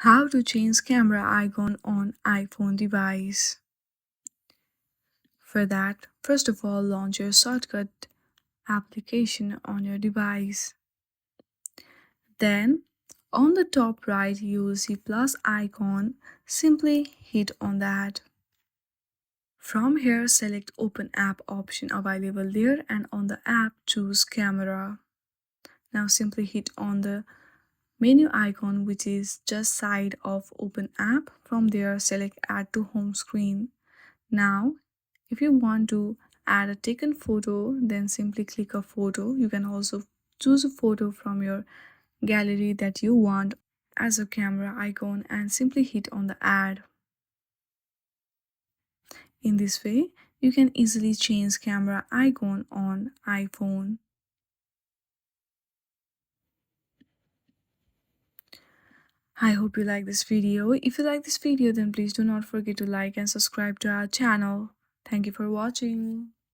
How to change camera icon on iPhone device. For that, first of all, launch your shortcut application on your device. Then, on the top right, you will see plus icon. Simply hit on that. From here, select Open App option available there, and on the app, choose Camera. Now simply hit on the menu icon, which is just side of Open App. From there, select Add to Home Screen. Now, if you want to add a taken photo, then simply click a photo. You can also choose a photo from your gallery that you want as a camera icon and simply hit on the add. In this way, you can easily change camera icon on iPhone. I hope you like this video. If you like this video, then please do not forget to like and subscribe to our channel. Thank you for watching.